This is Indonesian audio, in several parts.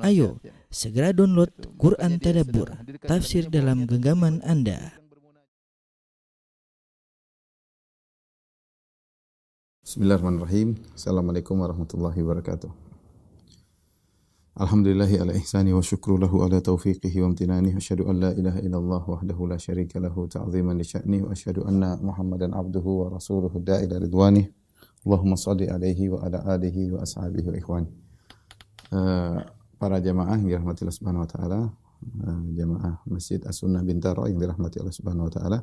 Ayo, segera download Quran Tadabbur, tafsir dalam genggaman Anda. Bismillahirrahmanirrahim. Assalamualaikum warahmatullahi wabarakatuh. Alhamdulillahi ala ihsani wa syukru lahu ala taufiqihi wa amtinani. Wa asyhadu an la ilaha illallah wahdahu la syarika lahu ta'ziman li sya'ni. Wa asyhadu anna Muhammadan abduhu wa rasuluhu da'ila ridwani. Allahumma salli alaihi wa ala alihi wa ashabihi wa ikhwani. Para jamaah yang dirahmati Allah Subhanahu wa taala, jamaah Masjid As-Sunnah Bintaro yang dirahmati Allah Subhanahu wa taala.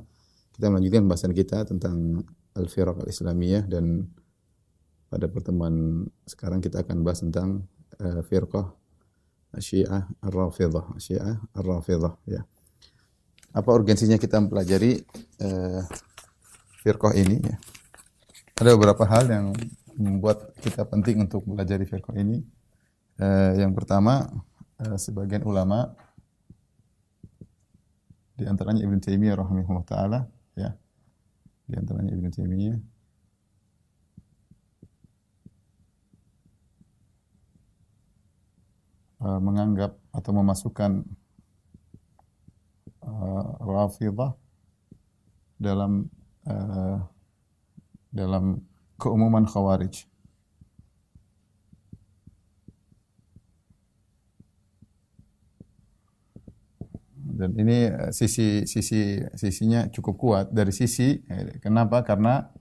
Kita melanjutkan pembahasan kita tentang Al-Firaq Al-Islamiyah, dan pada pertemuan sekarang kita akan bahas tentang firqah Syiah Ar-Rafidhah, Syiah Ar-Rafidhah ya. Apa urgensinya kita mempelajari firqah ini ya? Ada beberapa hal yang membuat kita penting untuk mempelajari firqah ini. Yang pertama, sebagian ulama di antaranya Ibnu Taimiyah rahimahullah taala ya. Di antaranya Ibnu Taimiyah menganggap atau memasukkan Rafidhah dalam keumuman Khawarij. Dan ini sisinya cukup kuat dari sisi kenapa? Karena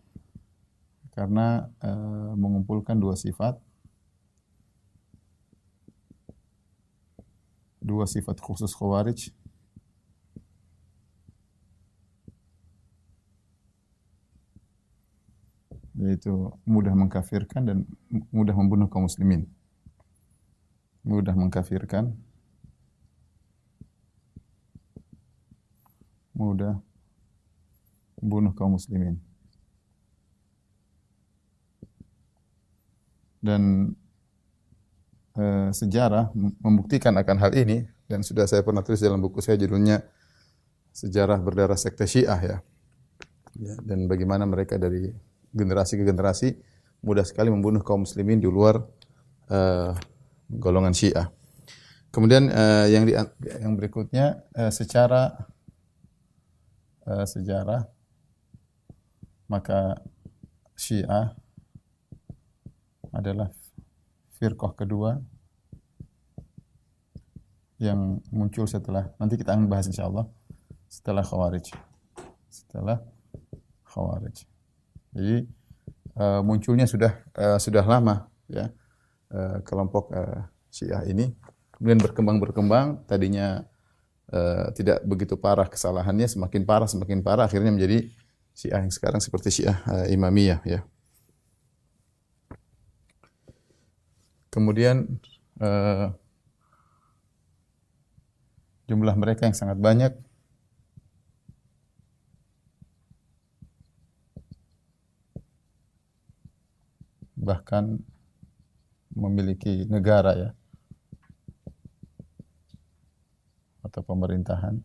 mengumpulkan dua sifat khusus Khawarij, yaitu mudah mengkafirkan dan mudah membunuh kaum muslimin. Mudah mengkafirkan, mudah membunuh kaum muslimin. Dan sejarah membuktikan akan hal ini, dan sudah saya pernah tulis dalam buku saya, judulnya Sejarah Berdarah Sekte Syiah ya. Dan bagaimana mereka dari generasi ke generasi mudah sekali membunuh kaum muslimin di luar golongan Syiah. Kemudian yang berikutnya secara sejarah, maka Syiah adalah firqah kedua yang muncul setelah, nanti kita akan bahas insyaallah, setelah Khawarij. Jadi munculnya sudah lama ya, kelompok Syiah ini. Kemudian berkembang, tadinya tidak begitu parah kesalahannya, semakin parah, akhirnya menjadi Syiah yang sekarang seperti Syiah Imamiyah ya. Kemudian jumlah mereka yang sangat banyak, bahkan memiliki negara ya, atau pemerintahan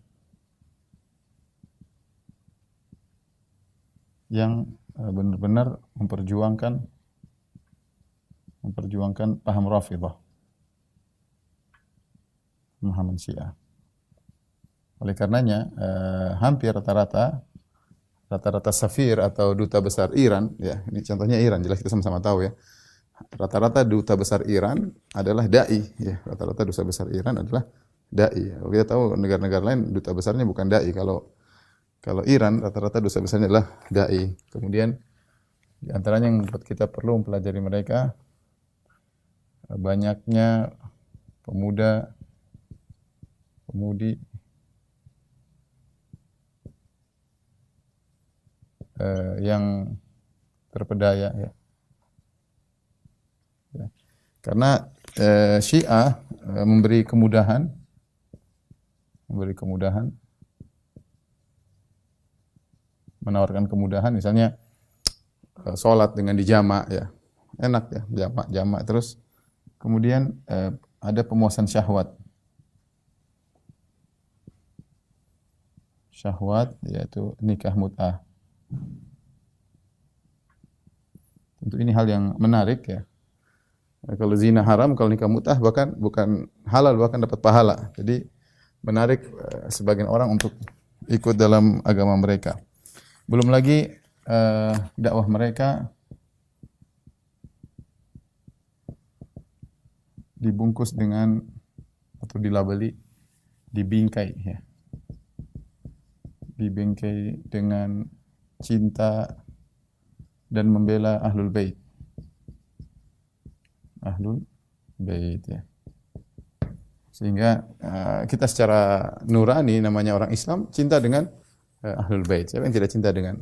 yang benar-benar memperjuangkan paham Rafidhah, pemahaman Syiah. Oleh karenanya hampir rata-rata safir atau duta besar Iran ya, ini contohnya Iran, jelas kita sama-sama tahu ya. Rata-rata duta besar Iran adalah dai ya, rata-rata duta besar Iran adalah dai. Kalau kita tahu negara-negara lain duta besarnya bukan dai, kalau Iran rata-rata duta besarnya adalah dai. Kemudian di antaranya yang membuat kita perlu mempelajari mereka, banyaknya pemudi yang terpedaya ya. Karena Syiah memberi kemudahan, menawarkan kemudahan, misalnya sholat dengan dijamak ya, enak ya, jamak terus. Kemudian ada pemuasan syahwat, yaitu nikah mut'ah. Tentu ini hal yang menarik ya. Kalau zina haram, kalau nikah mut'ah bahkan bukan halal, bahkan dapat pahala. Jadi menarik sebagian orang untuk ikut dalam agama mereka. Belum lagi dakwah mereka dibungkus dengan atau dilabeli, dibingkai ya. Dibingkai dengan cinta dan membela Ahlul Bait. Ahlul Bait ya. Sehingga kita secara nurani namanya orang Islam cinta dengan Ahlul Bait. Siapa yang tidak cinta dengan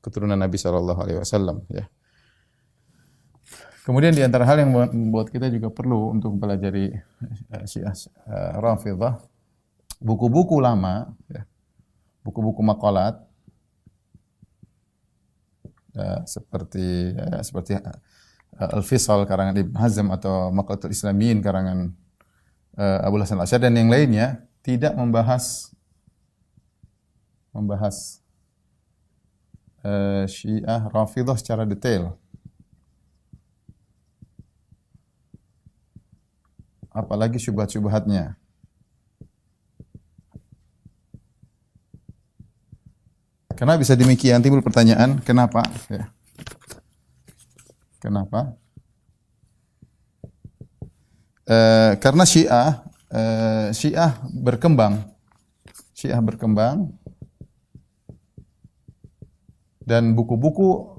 keturunan Nabi sallallahu alaihi wasallam ya. Kemudian di antara hal yang membuat kita juga perlu untuk mempelajari Syiah Rafidhah, buku-buku lama ya. Buku-buku maqalat seperti Al-Fisal karangan Ibn Hazm atau Maqalatul Islamiyin karangan Abul Hasan Al-Asy'ari dan yang lainnya tidak membahas Syiah Rafidhah secara detail. Apalagi syubhat-syubhatnya. Karena bisa demikian timbul pertanyaan, kenapa? Ya. Kenapa? Karena Syiah berkembang, dan buku-buku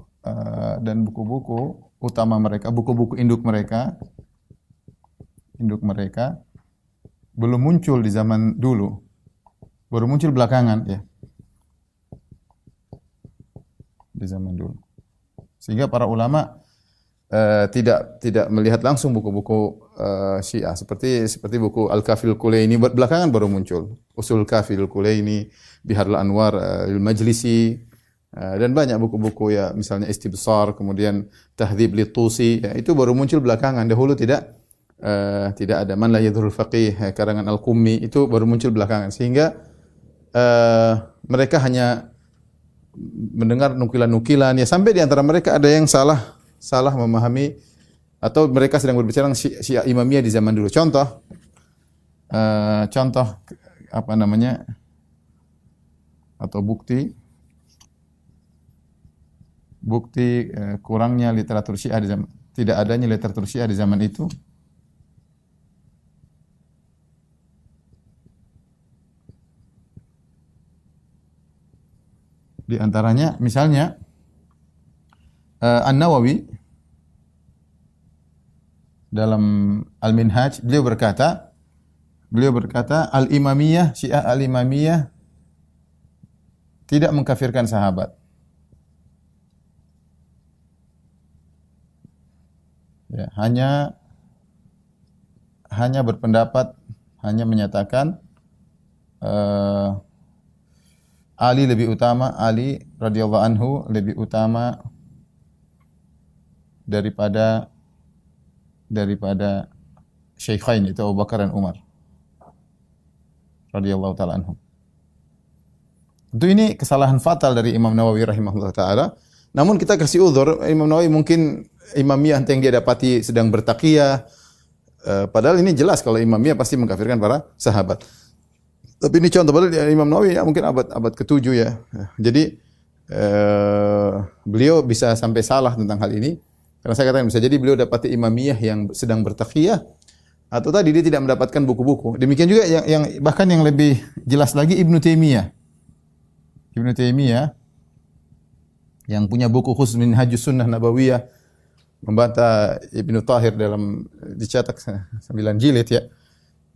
utama mereka, buku-buku induk mereka belum muncul di zaman dulu, baru muncul belakangan ya. Di zaman dulu. Sehingga para ulama tidak melihat langsung buku-buku Syiah seperti buku Al-Kafil Kulaini belakangan baru muncul. Usul Kafil Kulaini, Biharul Anwar Al-Majlisi dan banyak buku-buku ya misalnya Istibsar, kemudian Tahdhib Lit-Tusi ya, itu baru muncul belakangan. Dahulu tidak ada. Man la yadhurul faqih karangan Al-Qummi itu baru muncul belakangan. Sehingga mereka hanya mendengar nukilan-nukilan ya, sampai di antara mereka ada yang salah memahami atau mereka sedang berbicara tentang Syiah Imamiyah di zaman dulu. Contoh apa namanya atau bukti kurangnya literatur Syiah di zaman, tidak adanya literatur Syiah di zaman itu. Di antaranya misalnya An-Nawawi dalam Al-Minhaj beliau berkata Al-Imamiyah, Syiah Al-Imamiyah tidak mengkafirkan sahabat. Ya, hanya berpendapat, hanya menyatakan Ali radhiyallahu anhu lebih utama daripada Syaikhain itu Abu Bakar dan Umar radhiyallahu taala anhum. Tentu ini kesalahan fatal dari Imam Nawawi rahimahullah taala. Namun kita kasih uzur, Imam Nawawi mungkin imamiyah yang dia dapati sedang bertaqiyah. Padahal ini jelas kalau imamiyah pasti mengkafirkan para sahabat. Tapi ini contoh, padahal Imam Nawawi ya, mungkin abad ke-7 ya. Jadi beliau bisa sampai salah tentang hal ini. Karena saya katakan bisa jadi beliau dapati imamiyah yang sedang bertaqiyah atau tadi dia tidak mendapatkan buku-buku. Demikian juga yang bahkan yang lebih jelas lagi Ibnu Taimiyah yang punya buku khusus Minhajus Sunnah Nabawiyah membantah Ibnu Tahir dalam dicetak 9 jilid ya.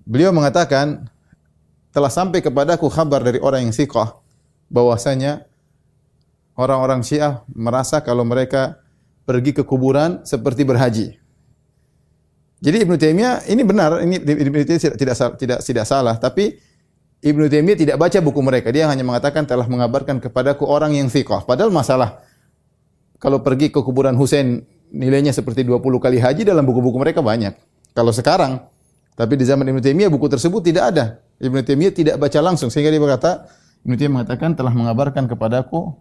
Beliau mengatakan telah sampai kepadaku kabar dari orang yang thiqah bahwasanya orang-orang Syiah merasa kalau mereka pergi ke kuburan seperti berhaji. Jadi Ibnu Taimiyah ini benar, ini Ibnu Taimiyah tidak salah, tapi Ibnu Taimiyah tidak baca buku mereka. Dia hanya mengatakan telah mengabarkan kepadaku orang yang thiqah. Padahal masalah kalau pergi ke kuburan Husain nilainya seperti 20 kali haji dalam buku-buku mereka banyak. Kalau sekarang, tapi di zaman Ibnu Taimiyah buku tersebut tidak ada. Ibnu Taimiyah tidak baca langsung sehingga dia berkata, Ibnu Taimiyah mengatakan telah mengabarkan kepadaku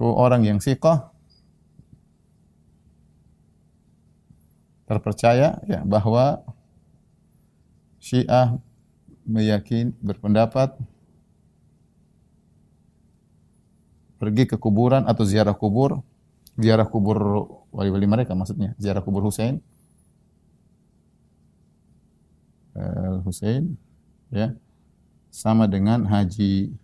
orang yang thiqah terpercaya ya bahwa Syiah berpendapat pergi ke kuburan atau ziarah kubur wali-wali mereka, maksudnya ziarah kubur Husain ya sama dengan haji.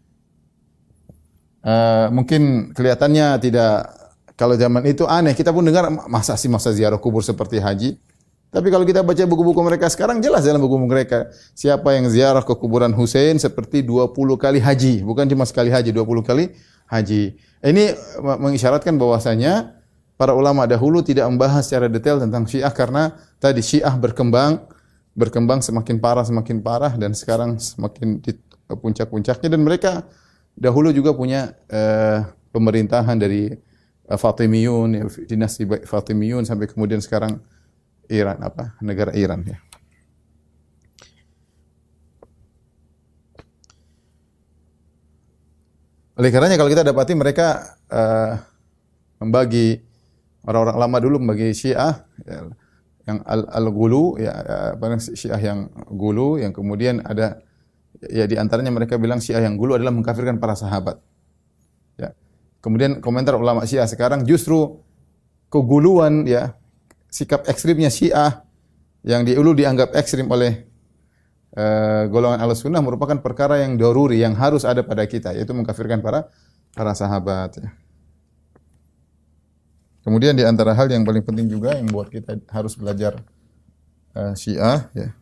Mungkin kelihatannya tidak, kalau zaman itu aneh, kita pun dengar masa ziarah kubur seperti haji. Tapi kalau kita baca buku-buku mereka sekarang, jelas dalam buku mereka siapa yang ziarah ke kuburan Husain seperti 20 kali haji, bukan cuma sekali haji, 20 kali haji. Ini mengisyaratkan bahwasanya para ulama dahulu tidak membahas secara detail tentang Syiah karena tadi Syiah berkembang semakin parah dan sekarang semakin di puncak-puncaknya, dan mereka dahulu juga punya pemerintahan dari Fatimiyun, ya, dinasti Fatimiyun sampai kemudian sekarang Iran, negara Iran ya. Oleh karenanya kalau kita dapati mereka membagi, orang-orang lama dulu membagi Syiah ya, yang al-ghulu ya, Syiah yang ghulu, yang kemudian ada ya di antaranya mereka bilang Syiah yang ghulu adalah mengkafirkan para sahabat. Ya. Kemudian komentar ulama Syiah sekarang justru keguluan ya, sikap ekstrimnya Syiah yang dulu dianggap ekstrim oleh golongan Ahlussunnah merupakan perkara yang daruri, yang harus ada pada kita, yaitu mengkafirkan para sahabat ya. Kemudian di antara hal yang paling penting juga yang buat kita harus belajar Syiah ya.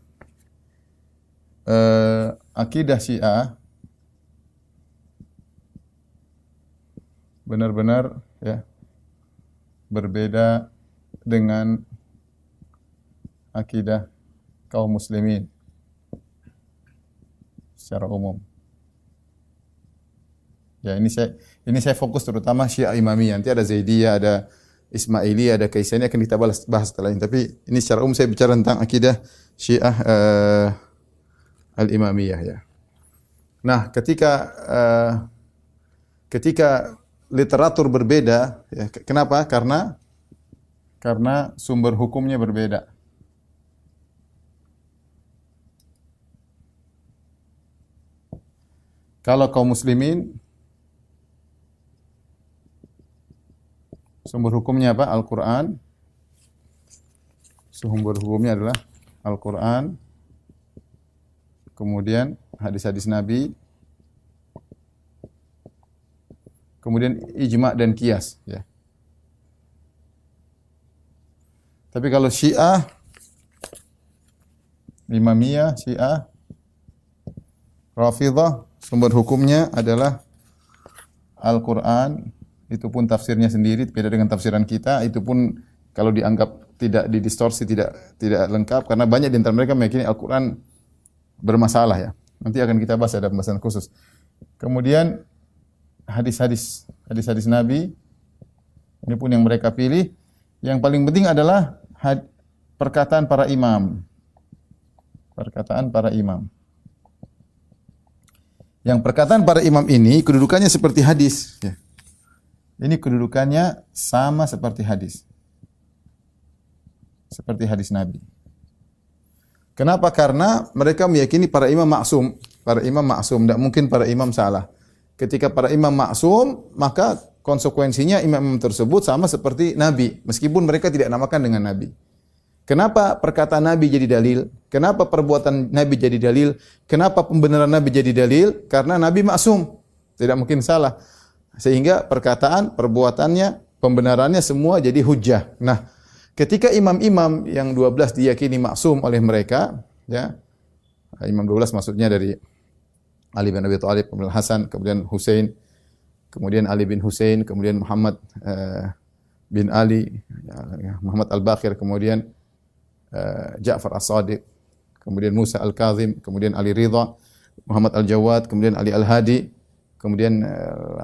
Akidah Syiah benar-benar ya berbeda dengan akidah kaum muslimin secara umum. Ya, ini saya fokus terutama Syiah Imamiyah. Nanti ada Zaidiyah, ada Ismailiyah, ada Kaisaniyah, akan kita bahas setelah ini. Tapi ini secara umum saya bicara tentang akidah Syiah Al-Imamiyah ya. Nah, ketika literatur berbeda, ya, kenapa? Karena sumber hukumnya berbeda. Kalau kaum muslimin sumber hukumnya apa? Al-Quran. Sumber hukumnya adalah Al-Quran. Kemudian hadis-hadis Nabi. Kemudian ijma' dan qiyas. Ya. Tapi kalau Syiah, Imamiyah, Syiah, Rafidhah, sumber hukumnya adalah Al-Quran. Itu pun tafsirnya sendiri, beda dengan tafsiran kita. Itu pun kalau dianggap tidak didistorsi, tidak lengkap, karena banyak di antara mereka meyakini Al-Quran bermasalah ya. Nanti akan kita bahas, ada pembahasan khusus. Kemudian hadis-hadis Nabi, ini pun yang mereka pilih. Yang paling penting adalah perkataan para imam. Perkataan para imam. Yang perkataan para imam ini kedudukannya seperti hadis. Ya. Ini kedudukannya sama seperti hadis. Seperti hadis Nabi. Kenapa? Karena mereka meyakini para imam maksum. Para imam maksum, tidak mungkin para imam salah. Ketika para imam maksum, maka konsekuensinya imam tersebut sama seperti Nabi. Meskipun mereka tidak namakan dengan Nabi. Kenapa perkataan Nabi jadi dalil? Kenapa perbuatan Nabi jadi dalil? Kenapa pembenaran Nabi jadi dalil? Karena Nabi maksum. Tidak mungkin salah. Sehingga perkataan, perbuatannya, pembenarannya semua jadi hujjah. Nah, ketika imam-imam yang 12 diyakini maksum oleh mereka, ya, imam 12 maksudnya dari Ali bin Abi Thalib, kemudian Hasan, kemudian Husain, kemudian Ali bin Husain, kemudian Muhammad bin Ali, Muhammad Al-Baqir, kemudian Ja'far As-Sadiq, kemudian Musa Al-Kazim, kemudian Ali Ridha, Muhammad Al-Jawad, kemudian Ali Al-Hadi, kemudian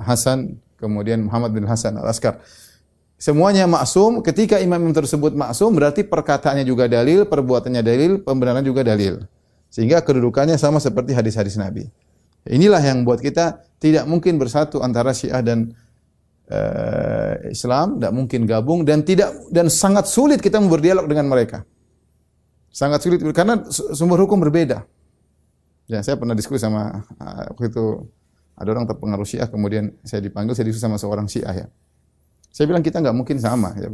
Hasan, kemudian Muhammad bin Hasan Al-Askar. Semuanya maksum. Ketika imam tersebut maksum, berarti perkataannya juga dalil, perbuatannya dalil, pembenaran juga dalil. Sehingga kedudukannya sama seperti hadis-hadis Nabi. Inilah yang buat kita tidak mungkin bersatu antara Syiah dan Islam, tidak mungkin gabung, dan sangat sulit kita berdialog dengan mereka. Sangat sulit karena sumber hukum berbeda. Ya, saya pernah diskusi sama waktu itu ada orang terpengaruh Syiah, kemudian saya dipanggil, saya diskusi sama seorang Syiah ya. Saya bilang kita nggak mungkin sama. Ya.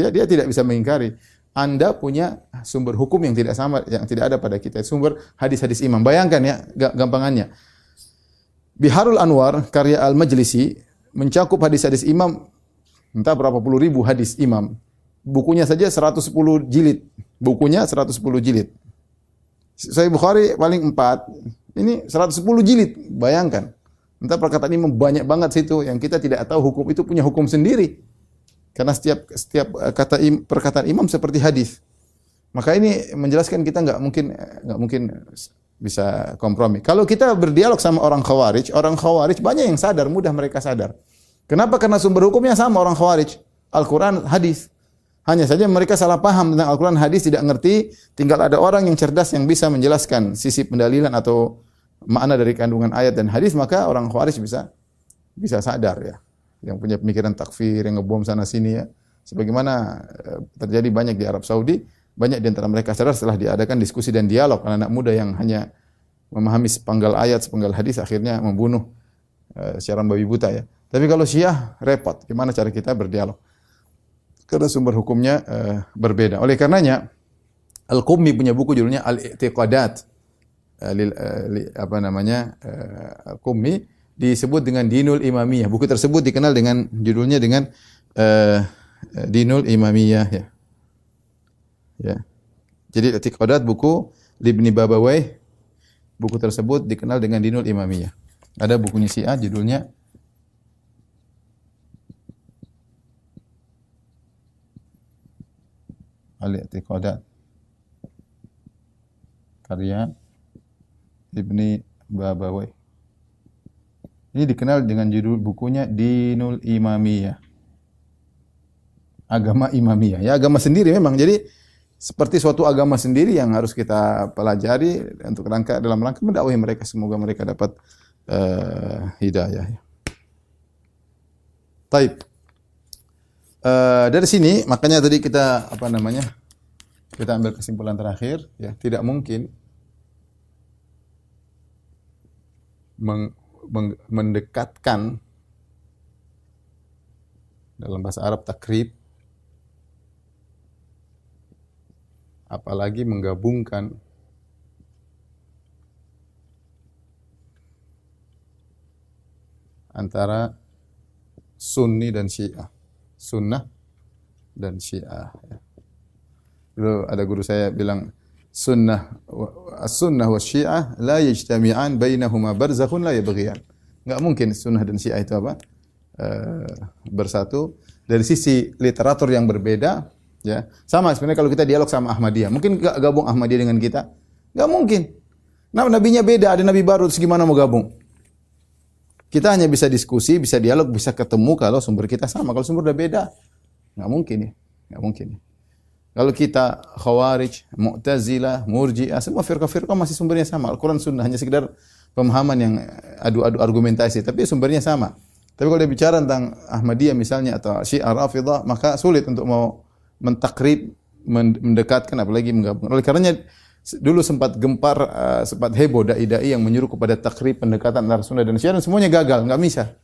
Dia tidak bisa mengingkari. Anda punya sumber hukum yang tidak sama, yang tidak ada pada kita. Sumber hadis-hadis imam. Bayangkan ya, gampangannya. Biharul Anwar, karya Al-Majlisi, mencakup hadis-hadis imam, entah berapa puluh ribu hadis imam. Bukunya saja 110 jilid. Bukunya 110 jilid. Sahih Bukhari paling 4. Ini 110 jilid. Bayangkan. Entah perkataan imam banyak banget situ yang kita tidak tahu hukum itu punya hukum sendiri. Karena setiap perkataan imam seperti hadis. Maka ini menjelaskan kita nggak mungkin bisa kompromi. Kalau kita berdialog sama orang Khawarij banyak yang sadar, mudah mereka sadar. Kenapa? Karena sumber hukumnya sama orang Khawarij. Al-Quran, hadis. Hanya saja mereka salah paham tentang Al-Quran, hadis, tidak ngerti. Tinggal ada orang yang cerdas yang bisa menjelaskan sisi pendalilan atau makna dari kandungan ayat dan hadis, maka orang Khawarij bisa sadar ya. Yang punya pemikiran takfir, yang ngebom sana sini ya. Sebagaimana terjadi banyak di Arab Saudi, banyak di antara mereka sadar setelah diadakan diskusi dan dialog. Anak-anak muda yang hanya memahami sepenggal ayat, sepenggal hadis, akhirnya membunuh secara babi buta ya. Tapi kalau Syiah repot, gimana cara kita berdialog? Karena sumber hukumnya berbeda. Oleh karenanya, Al-Qummi punya buku judulnya Al-I'tiqadat. Al-Qummi disebut dengan Dinul Imamiyah. Buku tersebut dikenal dengan judulnya dengan Dinul Imamiyah ya. Ya. Jadi I'tiqadat buku Ibni Babawayh, buku tersebut dikenal dengan Dinul Imamiyah. Ada bukunya Syiah judulnya Al-I'tiqadat. Karya Ibni Babawayh. Ini dikenal dengan judul bukunya Dinul Imamiyah. Agama Imamiyah. Ya, agama sendiri memang. Jadi seperti suatu agama sendiri yang harus kita pelajari dalam rangka mendakwahi mereka, semoga mereka dapat hidayah. Taib. Dari sini makanya tadi kita kita ambil kesimpulan terakhir ya, tidak mungkin mendekatkan, dalam bahasa Arab takrib, apalagi menggabungkan antara Sunni dan Syiah, Sunnah dan Syiah. Dulu ada guru saya bilang, As-Sunnah wa Syiah la yajtami'an bainahuma barzakhun la yabghiyan. Enggak mungkin Sunnah dan Syiah itu bersatu. Dari sisi literatur yang berbeda, ya. Sama sebenarnya kalau kita dialog sama Ahmadiyah, mungkin gabung Ahmadiyah dengan kita? Enggak mungkin. Nah, nabinya beda, ada nabi baru, terus gimana mau gabung? Kita hanya bisa diskusi, bisa dialog, bisa ketemu kalau sumber kita sama. Kalau sumber udah beda, enggak mungkin ya. Enggak mungkin ya. Kalau kita Khawarij, Mu'tazilah, Murji'ah, semua firqah-firqah masih sumbernya sama. Al-Quran Sunnah hanya sekedar pemahaman yang adu-adu argumentasi, tapi sumbernya sama. Tapi kalau dia bicara tentang Ahmadiyah misalnya atau Syiah Rafidhah, maka sulit untuk mau mentakrib, mendekatkan, apalagi menggabungkan. Oleh karenanya dulu sempat gempar, sempat heboh dai-dai yang menyuruh kepada takrib, pendekatan antara Sunnah dan Syiah, dan semuanya gagal, enggak bisa.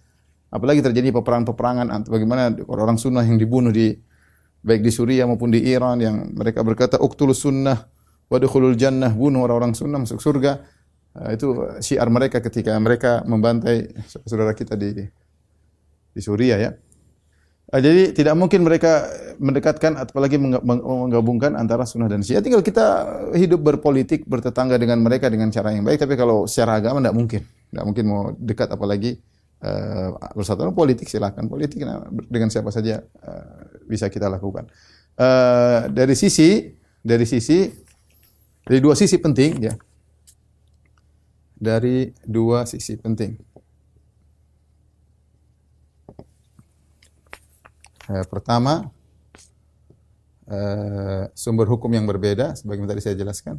Apalagi terjadi peperangan-peperangan, bagaimana orang Sunnah yang dibunuh baik di Suriah maupun di Iran, yang mereka berkata uqtulus sunnah wadkhulul jannah, bunuh orang-orang sunnah masuk surga. Itu syiar mereka ketika mereka membantai saudara kita di Suriah ya. Jadi tidak mungkin mereka mendekatkan apalagi menggabungkan antara sunnah dan syiah. Tinggal kita hidup berpolitik, bertetangga dengan mereka dengan cara yang baik, tapi kalau secara agama tidak mungkin. Tidak mungkin mau dekat apalagi bersatu. Politik silakan, politik dengan siapa saja bisa kita lakukan. Dari dua sisi penting ya. Dari dua sisi penting. Pertama, sumber hukum yang berbeda, sebagaimana tadi saya jelaskan.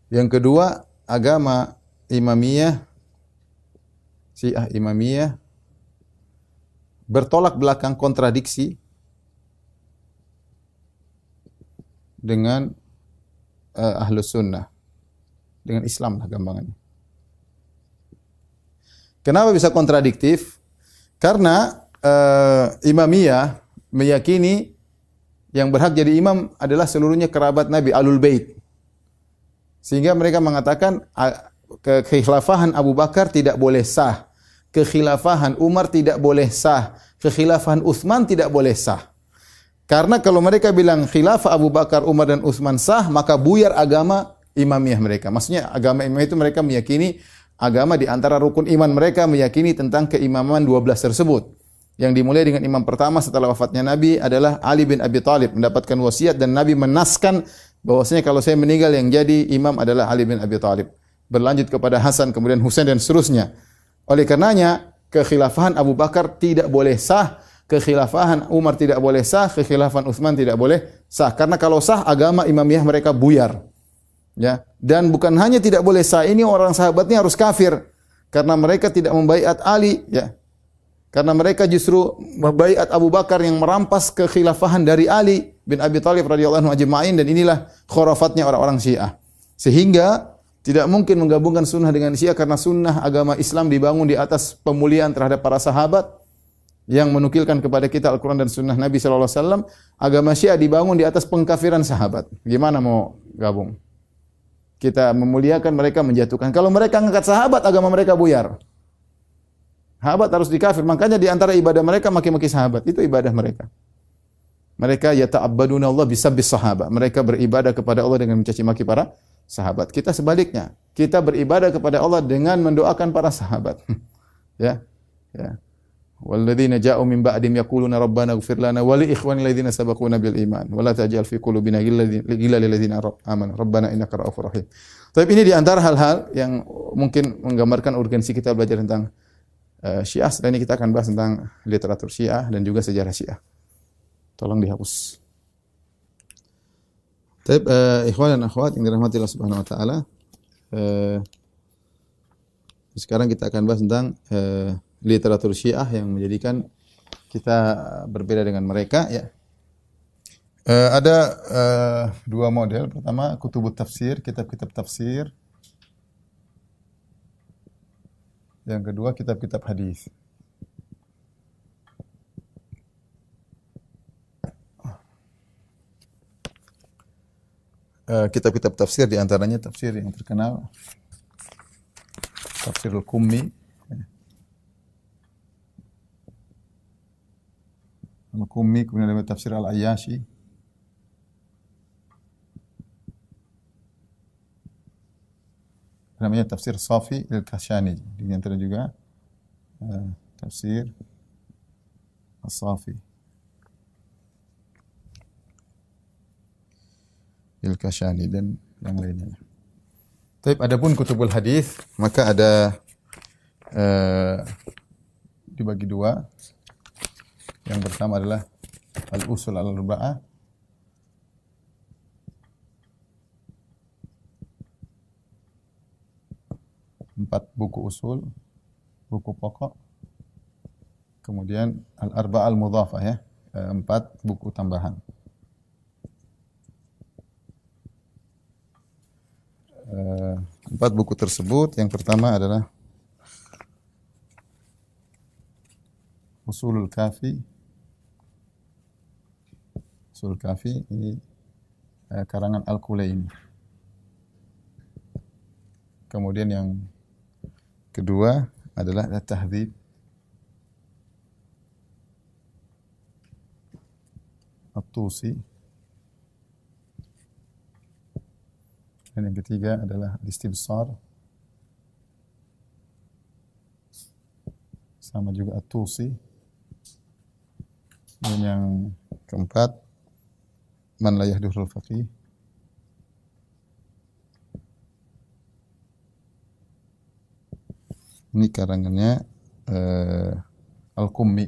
Yang kedua, agama Imamiyah, Syiah Imamiyah bertolak belakang kontradiksi dengan Ahlus Sunnah, dengan Islam lah gampangannya. Kenapa bisa kontradiktif? Karena Imamiyah meyakini yang berhak jadi imam adalah seluruhnya kerabat Nabi, Ahlul Bait. Sehingga mereka mengatakan kekhilafahan Abu Bakar tidak boleh sah, kekhilafahan Umar tidak boleh sah, kekhilafahan Utsman tidak boleh sah. Karena kalau mereka bilang khilafah Abu Bakar, Umar dan Utsman sah, maka buyar agama Imamiyah mereka. Maksudnya agama Imamiyah itu mereka meyakini agama di antara rukun iman mereka meyakini tentang keimaman 12 tersebut. Yang dimulai dengan imam pertama setelah wafatnya Nabi adalah Ali bin Abi Thalib, mendapatkan wasiat dan Nabi menaskan bahwasanya kalau saya meninggal yang jadi imam adalah Ali bin Abi Thalib. Berlanjut kepada Hasan, kemudian Husain dan seterusnya. Oleh karenanya, kekhilafahan Abu Bakar tidak boleh sah, kekhilafahan Umar tidak boleh sah, kekhilafahan Utsman tidak boleh sah. Karena kalau sah agama Imamiyah mereka buyar. Ya, dan bukan hanya tidak boleh sah, ini orang sahabatnya harus kafir karena mereka tidak membaiat Ali, ya. Karena mereka justru membaiat Abu Bakar yang merampas kekhilafahan dari Ali bin Abi Thalib radhiyallahu anhu ajma'in, dan inilah khurafatnya orang-orang Syiah. Sehingga tidak mungkin menggabungkan sunnah dengan Syiah karena sunnah agama Islam dibangun di atas pemuliaan terhadap para sahabat yang menukilkan kepada kita Al-Quran dan sunnah Nabi sallallahu alaihi wasallam. Agama Syiah dibangun di atas pengkafiran sahabat. Gimana mau gabung? Kita memuliakan, mereka menjatuhkan. Kalau mereka angkat sahabat, agama mereka buyar. Sahabat harus dikafir. Makanya di antara ibadah mereka maki-maki sahabat. Itu ibadah mereka. Mereka yata'abbaduna Allah bisabbis sahabat. Mereka beribadah kepada Allah dengan mencaci maki para sahabat. Kita sebaliknya. Kita beribadah kepada Allah dengan mendoakan para sahabat. Ya. Ya. Walladzina ja'u min ba'dim yaquluna rabbana ighfir lana wa li ikhwanil ladzina sabaquna bil iman wa la taj'al fi qulubina ghillan lil ladzina amanu rabbana innaka ra'ufur rahim. Tapi ini di antara hal-hal yang mungkin menggambarkan urgensi kita belajar tentang Syiah. Setelah ini kita akan bahas tentang literatur Syiah dan juga sejarah Syiah. Tolong dihapus. Baik, ikhwan dan akhwat yang dirahmati Allah Subhanahu wa taala. Sekarang kita akan bahas tentang literatur Syiah yang menjadikan kita berbeda dengan mereka, ya. Ada dua model. Pertama, kutubut tafsir, kitab-kitab tafsir. Yang kedua, kitab-kitab hadis. Kitab-kitab tafsir di antaranya tafsir yang terkenal Tafsirul Qummi, Al-Qummi, kemudian ada tafsir Al-Ayyashi, namanya tafsir Safi Al-Kashani. Di antara juga tafsir As-Safi Al-Kashani dan yang lainnya. Tapi adapun kutubul hadis maka ada dibagi dua. Yang pertama adalah Al-Usul Al-Arba'ah, empat buku usul, buku pokok. Kemudian Al-Arba'ah Al-Mudhafah, ya, empat buku tambahan. Empat buku tersebut, yang pertama adalah Usulul Kafi. Usul Kafi ini karangan Al-Kulaini. Kemudian yang kedua adalah At-Tahdzib At-Tusi. Dan yang ketiga adalah Al-Istibsar, sama juga At-Tusi. Dan yang keempat Man la yahdurul faqih. Ini karangannya Al-Qummi.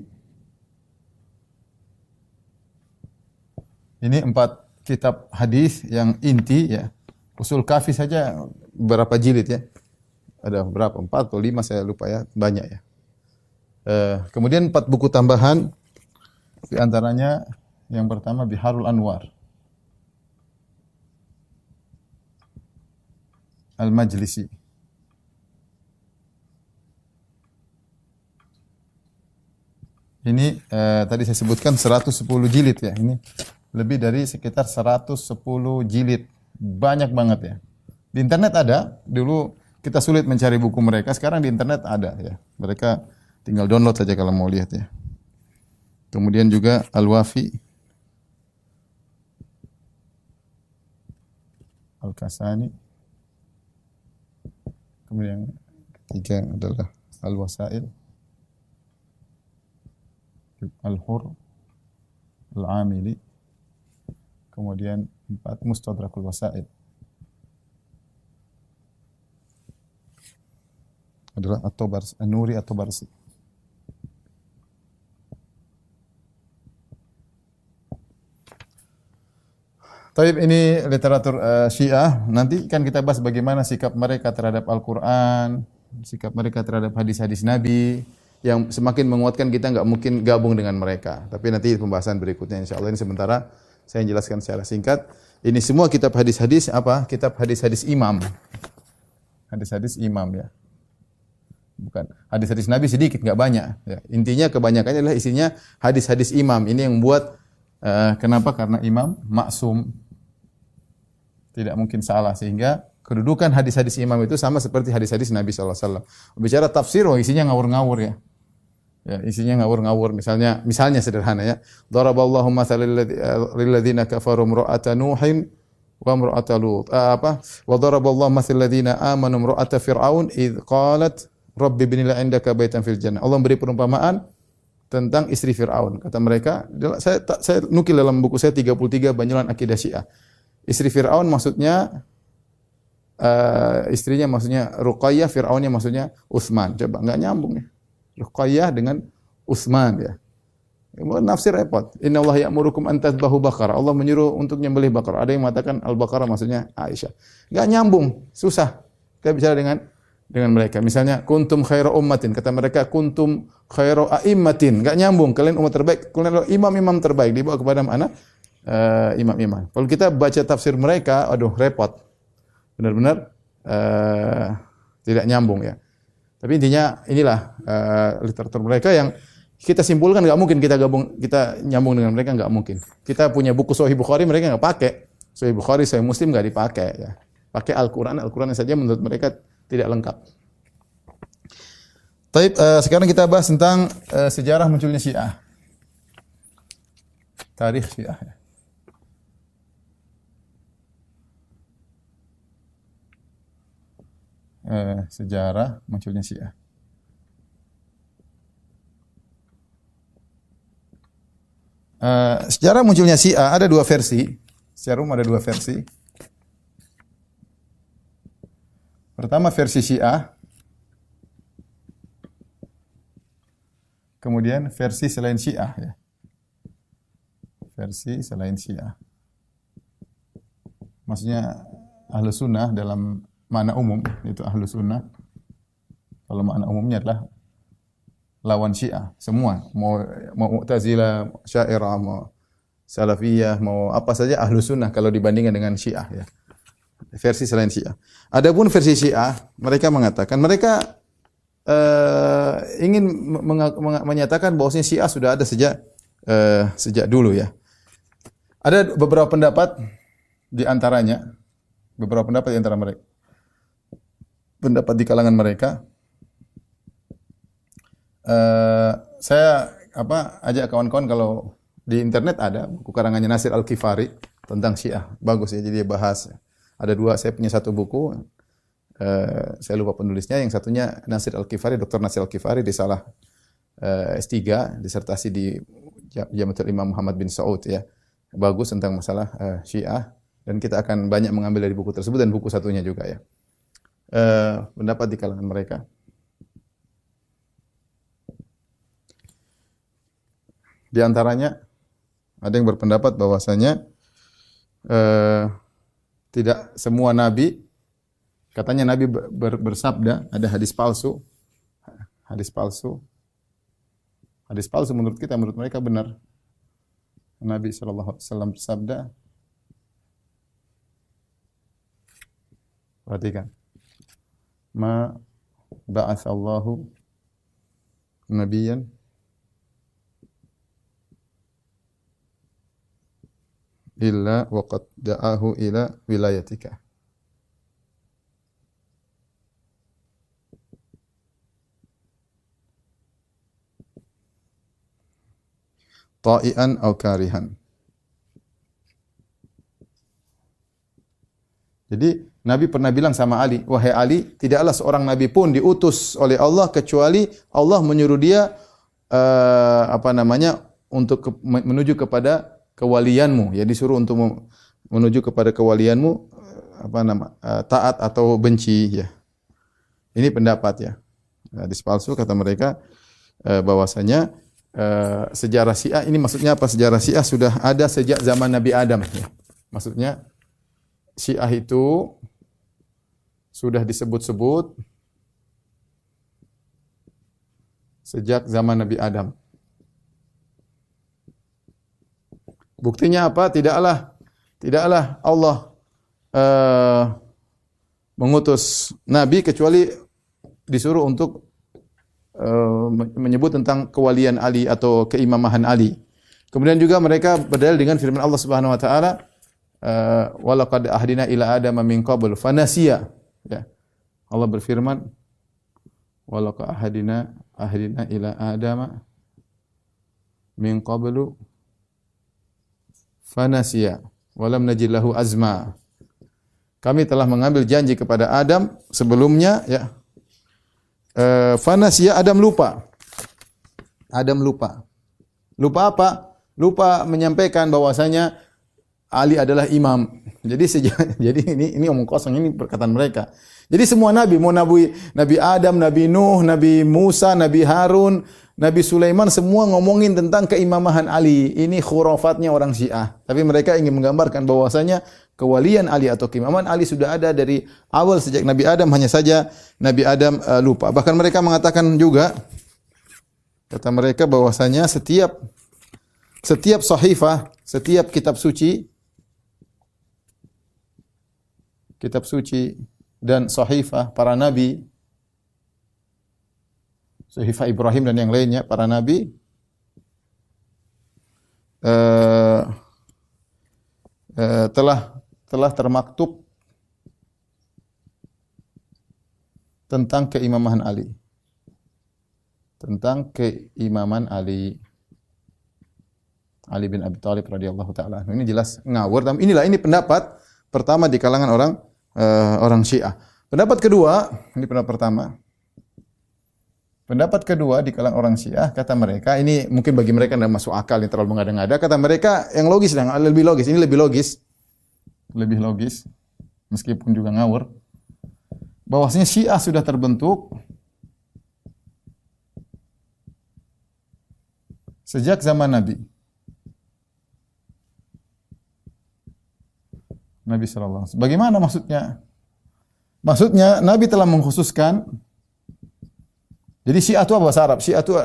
Ini empat kitab hadis yang inti, ya. Usul Kafi saja berapa jilid, ya? Ada berapa? 4 atau 5 saya lupa, ya. Banyak, ya. Kemudian 4 buku tambahan, di antaranya yang pertama Biharul Anwar Al-Majlisi. Ini tadi saya sebutkan 110 jilid ya. Ini lebih dari sekitar 110 jilid. Banyak banget ya. Di internet ada. Dulu kita sulit mencari buku mereka. Sekarang di internet ada ya. Mereka tinggal download saja kalau mau lihat ya. Kemudian juga Al-Wafi, Al-Kasani. Kemudian ketiga adalah Al-Wasail, Al-Hur, Al-Amili. Kemudian 4 Mustadrakul Wasail adalah At-Tabarsi, An-Nuri At-Tabarsi. Taib, ini literatur Syiah. Nanti kan kita bahas bagaimana sikap mereka terhadap Al-Quran, sikap mereka terhadap hadis-hadis Nabi, yang semakin menguatkan kita nggak mungkin gabung dengan mereka. Tapi nanti pembahasan berikutnya insya Allah. Ini sementara saya jelaskan secara singkat. Ini semua kitab hadis-hadis apa? Kitab hadis-hadis imam. Hadis-hadis imam ya. Bukan. Hadis-hadis Nabi sedikit, nggak banyak. Ya. Intinya kebanyakannya adalah isinya hadis-hadis imam. Ini yang buat kenapa? Karena imam maksum, tidak mungkin salah, sehingga kedudukan hadis-hadis imam itu sama seperti hadis-hadis Nabi SAW. Bicara tafsir, isinya ngawur-ngawur ya. Ya, isinya ngawur-ngawur. Misalnya sederhana ya. Daraballahu mathalan lil ladzina kafaru imra'ata Nuhin wa imra'ata Lut. Wa daraballahu mathalan ladzina amanu imra'ata Fir'aun id qalat rabbi ibni li 'indaka baitan fil jannah. Allah beri perumpamaan tentang istri Fir'aun. Kata mereka, saya nukil dalam buku saya 33 Banyolan Akidah Syiah. Istri Fir'aun maksudnya istrinya maksudnya Ruqayyah, Fir'aunnya maksudnya Utsman. Coba enggak nyambung ya. Ruqayyah dengan Utsman ya. Nafsir repot. Innallaha ya'murukum an tadhbahu baqarah. Allah menyuruh untuk menyembelih baqarah. Ada yang mengatakan al-baqarah maksudnya Aisyah. Enggak nyambung, susah. Kita bicara dengan mereka. Misalnya kuntum khaira ummatin, kata mereka kuntum khairu a'immatin. Enggak nyambung. Kalian umat terbaik, kalian imam-imam terbaik, dibawa kepada mana? Imam-imam. Kalau kita baca tafsir mereka, aduh repot. Benar-benar tidak nyambung ya. Tapi intinya inilah literatur mereka yang kita simpulkan nggak mungkin kita nyambung dengan mereka, nggak mungkin. Kita punya buku Sahih Bukhari, mereka nggak pakai. Sahih Bukhari, Sahih Muslim nggak dipakai ya. Pakai Al-Quran saja menurut mereka tidak lengkap. Taib, sekarang kita bahas tentang sejarah munculnya Syiah. Tarikh Syiah ya. Sejarah munculnya Syiah. Sejarah munculnya Syiah ada 2 versi. Secara umum ada 2 versi. Pertama versi Syiah, kemudian versi selain Syiah ya. Versi selain Syiah. Maksudnya Ahlus Sunnah dalam makna umum, itu Ahlus Sunnah. Kalau makna umumnya adalah lawan Syiah, semua. Mau Mu'tazilah, Syairah, mau Salafiyah, mau apa saja Ahlus Sunnah kalau dibandingkan dengan Syiah ya. Versi selain Syiah. Adapun versi Syiah, mereka mengatakan mereka ingin menyatakan bahwasanya Syiah sudah ada sejak dulu ya. Ada beberapa pendapat di antaranya, pendapat di kalangan mereka. Saya ajak kawan-kawan kalau di internet ada buku karangannya Nasir Al-Kifari tentang Syiah, bagus ya, jadi dia bahas. Ada 2, saya punya 1 buku, saya lupa penulisnya, yang satunya Nasir Al-Kifari, Dr. Nasir Al-Kifari, di salah S3, disertasi di Jamiatul Imam Muhammad bin Saud ya, bagus tentang masalah Syiah, dan kita akan banyak mengambil dari buku tersebut dan buku satunya juga ya. Pendapat di kalangan mereka. Di antaranya ada yang berpendapat bahwasanya tidak semua nabi, katanya nabi bersabda, ada hadis palsu. Hadis palsu menurut kita, menurut mereka benar. Nabi sallallahu alaihi wasallam bersabda, perhatikan. Ma ba'atsallahu nabiyyan illa waqad da'ahu ila wilayatika. Ta'ian au karihan. Jadi Nabi pernah bilang sama Ali, wahai Ali, tidaklah seorang nabi pun diutus oleh Allah kecuali Allah menyuruh dia untuk menuju kepada kewalianmu. Ya, disuruh untuk menuju kepada kewalianmu, taat atau benci. Ya, ini pendapat ya. Hadis palsu kata mereka bahwasanya sejarah Syiah ini maksudnya apa? Sejarah Syiah sudah ada sejak zaman Nabi Adam. Ya. Maksudnya Syiah itu sudah disebut-sebut sejak zaman Nabi Adam. Buktinya apa? Tidaklah Allah mengutus Nabi kecuali disuruh untuk menyebut tentang kewalian Ali atau keimamahan Ali. Kemudian juga mereka berdalil dengan firman Allah Subhanahu wa taala, walaqad ahdina ila adama min qabl fanasiya. Ya. Allah berfirman, walaqad ahdina ila adama min qablu fanasiya wa lam najid lahu azma. Kami telah mengambil janji kepada Adam sebelumnya, ya. Fanasiya, Adam lupa. Adam lupa. Lupa apa? Lupa menyampaikan bahwasanya Ali adalah imam. Jadi ini omong kosong, ini perkataan mereka. Jadi semua nabi, mau Nabi Adam, Nabi Nuh, Nabi Musa, Nabi Harun, Nabi Sulaiman semua ngomongin tentang keimamahan Ali. Ini khurafatnya orang Syiah. Tapi mereka ingin menggambarkan bahwasanya kewalian Ali atau keimaman Ali sudah ada dari awal sejak Nabi Adam, hanya saja Nabi Adam lupa. Bahkan mereka mengatakan juga, kata mereka bahwasanya setiap sahifah, setiap kitab suci dan sahifah para nabi, sahifah Ibrahim dan yang lainnya para nabi telah termaktub tentang keimaman Ali. Tentang keimaman Ali bin Abi Thalib radhiyallahu taala. Ini jelas ngawur. Ini pendapat pertama di kalangan orang Syiah. Pendapat kedua, ini pendapat pertama. Pendapat kedua di kalangan orang Syiah, kata mereka, ini mungkin bagi mereka tidak masuk akal, yang terlalu mengada-ngada. Kata mereka yang logis, lebih logis. Ini lebih logis, meskipun juga ngawur. Bahwasanya Syiah sudah terbentuk sejak zaman Nabi sallallahu alaihi wasallam. Bagaimana maksudnya? Maksudnya Nabi telah mengkhususkan. Jadi Syiah itu apa bahasa Arab? Syiah itu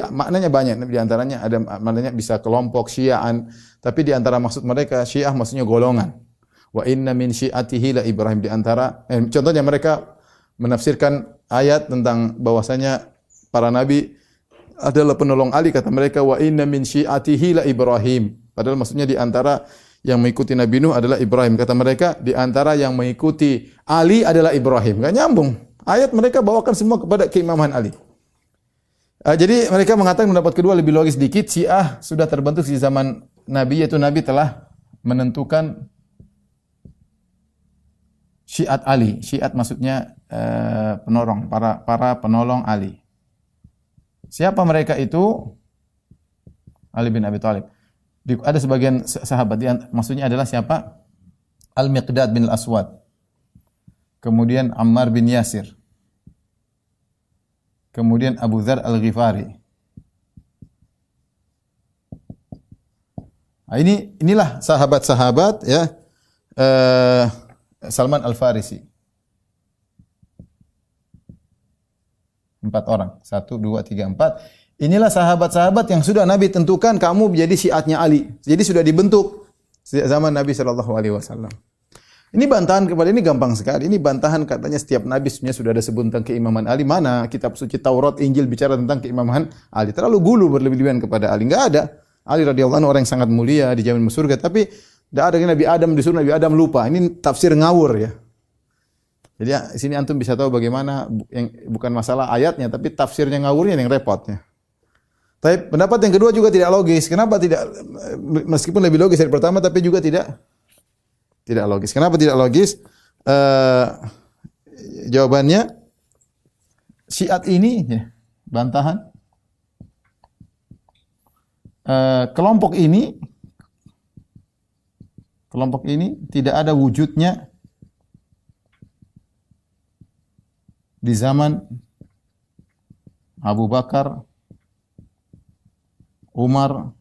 maknanya banyak. Di antaranya ada maknanya bisa kelompok Syiaan, tapi di antara maksud mereka Syiah maksudnya golongan. Wa inna min syi'atihi la Ibrahim, di antara contohnya mereka menafsirkan ayat tentang bahwasanya para nabi adalah penolong Ali, kata mereka wa inna min syi'atihi la Ibrahim. Padahal maksudnya di antara yang mengikuti Nabi Nuh adalah Ibrahim. Kata mereka di antara yang mengikuti Ali adalah Ibrahim. Enggak nyambung. Ayat mereka bawakan semua kepada keimaman Ali. Jadi mereka mengatakan pendapat kedua lebih logis sedikit. Syiah sudah terbentuk di zaman Nabi, yaitu Nabi telah menentukan syiat Ali. Syiat maksudnya penolong, para penolong Ali. Siapa mereka itu? Ali bin Abi Thalib. Ada sebagian sahabat, maksudnya adalah siapa? Al-Miqdad bin Al-Aswad. Kemudian Ammar bin Yasir. Kemudian Abu Dzar Al-Ghifari. Nah, inilah sahabat-sahabat, ya. Salman Al-Farisi. 4 orang. 1, 2, 3, 4. Inilah sahabat-sahabat yang sudah Nabi tentukan kamu menjadi syiatnya Ali. Jadi sudah dibentuk sejak zaman Nabi sallallahu alaihi wasallam. Ini bantahan kepada ini gampang sekali. Ini bantahan katanya setiap nabi sebenarnya sudah ada sebut tentang keimaman Ali. Mana kitab suci Taurat, Injil bicara tentang keimaman Ali. Terlalu gulu berlebihan kepada Ali. Enggak ada. Ali radhiyallahu anhu orang yang sangat mulia dijamin masuk surga, tapi tidak ada Nabi Adam disuruh Nabi Adam lupa. Ini tafsir ngawur ya. Jadi di sini antum bisa tahu bagaimana yang bukan masalah ayatnya tapi tafsirnya ngawurnya yang repotnya. Tapi pendapat yang kedua juga tidak logis. Kenapa tidak meskipun lebih logis dari pertama tapi juga tidak logis. Kenapa tidak logis? Jawabannya syiat ini ya, bantahan kelompok ini tidak ada wujudnya di zaman Abu Bakar, Umar,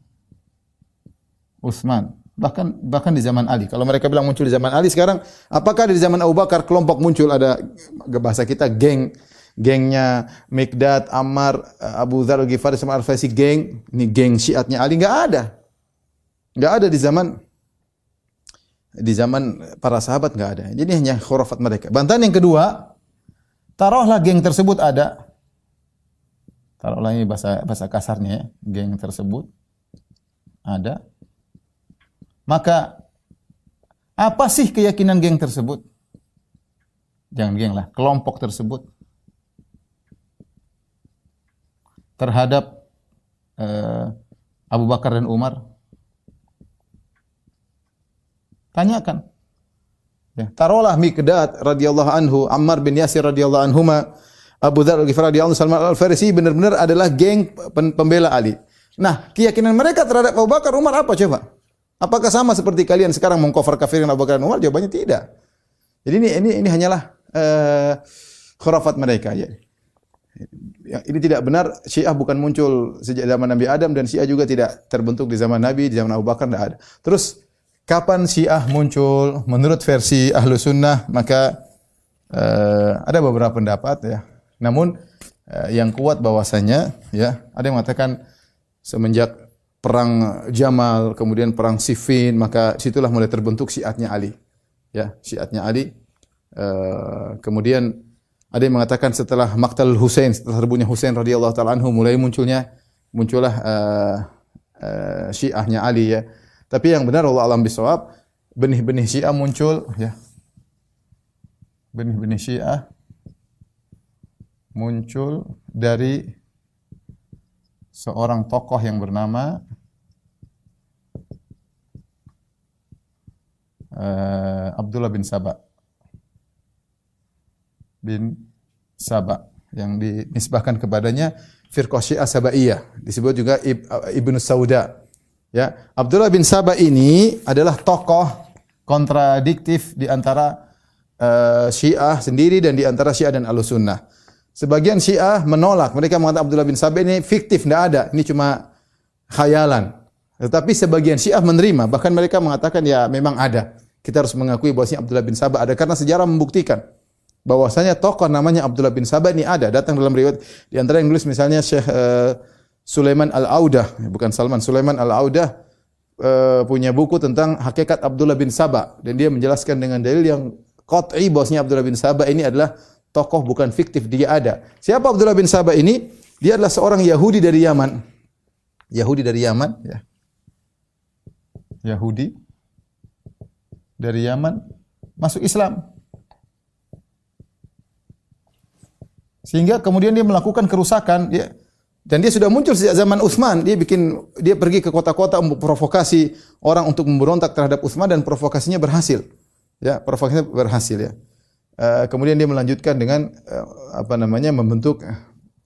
Utsman, bahkan di zaman Ali. Kalau mereka bilang muncul di zaman Ali, sekarang apakah di zaman Abu Bakar kelompok muncul, ada bahasa kita gengnya Mikdad, Ammar, Abu Dzar Al-Ghifari sama Al-Faisi, ini geng syiatnya Ali, enggak ada di zaman para sahabat, enggak ada. Jadi hanya khurafat mereka. Bantahan yang kedua, taruhlah geng tersebut ada. Taruhlah ini bahasa kasarnya ya, geng tersebut ada. Maka apa sih keyakinan geng tersebut? Jangan geng lah, kelompok tersebut terhadap Abu Bakar dan Umar. Tanyakan. Ya, taruhlah Mikdad radhiyallahu anhu, Ammar bin Yasir radhiyallahu anhuma, Abu Dzar Al-Ghifari radhiyallahu anhu, Salman Al-Farisi benar-benar adalah geng pembela Ali. Nah, keyakinan mereka terhadap Abu Bakar, Umar apa coba? Apakah sama seperti kalian sekarang mengkafir kafirin Abu Bakar dan Umar? Jawabannya tidak. Jadi ini hanyalah khurafat mereka ya. Ini tidak benar. Syiah bukan muncul sejak zaman Nabi Adam dan Syiah juga tidak terbentuk di zaman Nabi, di zaman Abu Bakar tidak ada. Terus kapan Syiah muncul? Menurut versi Ahlu Sunnah maka ada beberapa pendapat ya. Namun yang kuat bahwasanya ya, ada yang mengatakan semenjak perang Jamal, kemudian perang Siffin, maka situlah mulai terbentuk syiatnya Ali. Ya, syiatnya Ali. Kemudian ada yang mengatakan setelah Maqtal Husain, setelah terbunuhnya Husain radhiyallahu taala anhu, mulai muncullah syiahnya Ali ya. Tapi yang benar Allah alam bisawab, benih-benih Syiah muncul ya. Benih-benih Syiah muncul dari seorang tokoh yang bernama Abdullah bin Saba yang dinisbahkan kepadanya firqah Syiah Sabaiyah, disebut juga Ibnu Sauda. Ya, Abdullah bin Saba ini adalah tokoh kontradiktif di antara Syiah sendiri dan di antara Syiah dan Ahlussunnah. Sebagian Syiah menolak, mereka mengatakan Abdullah bin Saba ini fiktif, tidak ada, ini cuma khayalan. Tetapi sebagian Syiah menerima, bahkan mereka mengatakan ya memang ada. Kita harus mengakui bahwasanya Abdullah bin Saba ada karena sejarah membuktikan bahwasanya tokoh namanya Abdullah bin Saba ini ada, datang dalam riwayat. Di antara yang nulis misalnya Syekh Sulaiman Al-Audah, bukan Salman, Sulaiman Al-Audah punya buku tentang hakikat Abdullah bin Saba dan dia menjelaskan dengan dalil yang qat'i bahwasanya Abdullah bin Saba ini adalah tokoh bukan fiktif, dia ada. Siapa Abdullah bin Saba ini? Dia adalah seorang Yahudi dari Yaman. Yahudi dari Yaman ya. Yahudi dari Yaman masuk Islam. Sehingga kemudian dia melakukan kerusakan ya. Dan dia sudah muncul sejak zaman Utsman. Dia pergi ke kota-kota untuk provokasi orang untuk memberontak terhadap Utsman dan provokasinya berhasil. Ya, provokasinya berhasil ya. Kemudian dia melanjutkan dengan membentuk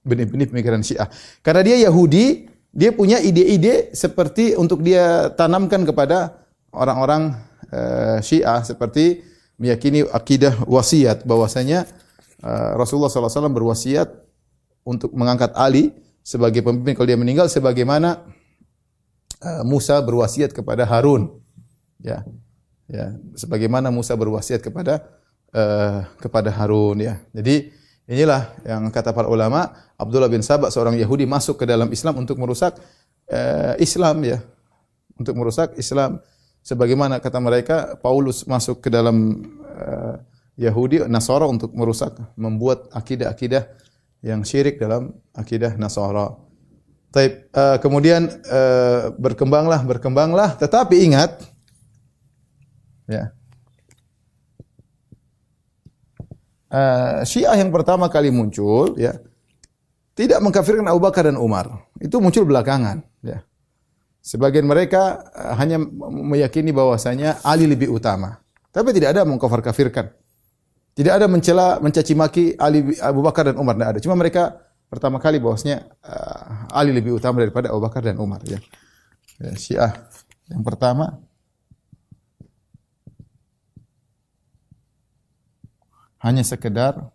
benih-benih pemikiran Syiah. Karena dia Yahudi, dia punya ide-ide seperti untuk dia tanamkan kepada orang-orang Syiah, seperti meyakini akidah wasiat bahwasanya Rasulullah SAW berwasiat untuk mengangkat Ali sebagai pemimpin kalau dia meninggal, sebagaimana Musa berwasiat kepada Harun. Ya, sebagaimana Musa berwasiat kepada Harun ya. Jadi Inilah yang kata para ulama, Abdullah bin Sabah seorang Yahudi masuk ke dalam Islam untuk merusak Islam ya, untuk merusak Islam. Sebagaimana kata mereka, Paulus masuk ke dalam Yahudi, Nasara untuk merusak, membuat akidah-akidah yang syirik dalam akidah Nasara. Taib, kemudian berkembanglah, tetapi ingat, ya, Syiah yang pertama kali muncul, ya, tidak mengkafirkan Abu Bakar dan Umar. Itu muncul belakangan. Ya. Sebagian mereka hanya meyakini bahwasanya Ali lebih utama. Tapi tidak ada mengkafir-kafirkan. Tidak ada mencela, mencaci maki Ali, Abu Bakar dan Umar. Tidak ada. Cuma mereka pertama kali bahwasanya Ali lebih utama daripada Abu Bakar dan Umar. Ya. Ya, Syiah yang pertama hanya sekedar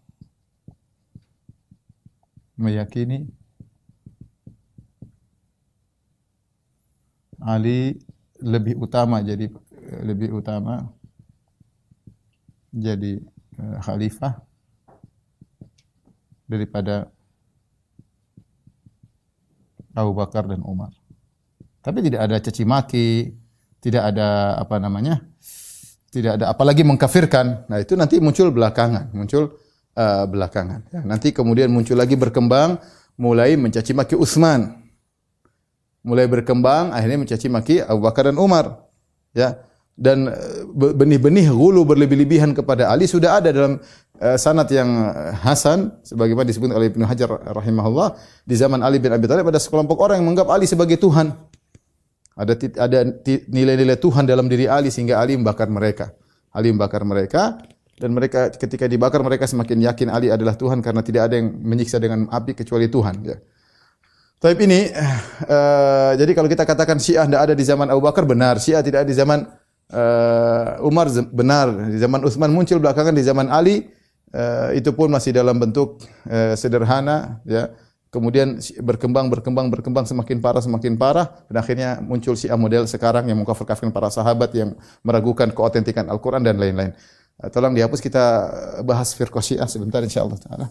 meyakini Ali lebih utama jadi khalifah daripada Abu Bakar dan Umar. Tapi tidak ada caci maki, tidak ada tidak ada apalagi mengkafirkan. Nah, itu nanti muncul belakangan. Ya, nanti kemudian muncul lagi berkembang, mulai mencaci maki Utsman. Mulai berkembang, akhirnya mencaci maki Abu Bakar dan Umar. Ya. Dan benih-benih ghulu berlebih-lebihan kepada Ali sudah ada dalam sanad yang hasan sebagaimana disebut oleh Ibnu Hajar rahimahullah, di zaman Ali bin Abi Thalib ada sekelompok orang yang menganggap Ali sebagai Tuhan. Ada nilai-nilai Tuhan dalam diri Ali sehingga Ali membakar mereka. Dan mereka ketika dibakar mereka semakin yakin Ali adalah Tuhan karena tidak ada yang menyiksa dengan api kecuali Tuhan. Ya. Tapi ini, jadi kalau kita katakan Syiah tidak ada di zaman Abu Bakar, benar. Syiah tidak ada di zaman Umar, benar. Di zaman Utsman muncul, belakangan di zaman Ali, itu pun masih dalam bentuk sederhana. Ya. Kemudian berkembang semakin parah dan akhirnya muncul Syiah model sekarang yang mengkafir-kafirkan para sahabat, yang meragukan keautentikan Al-Qur'an dan lain-lain. Tolong dihapus, kita bahas firqah Syiah sebentar insyaallah taala.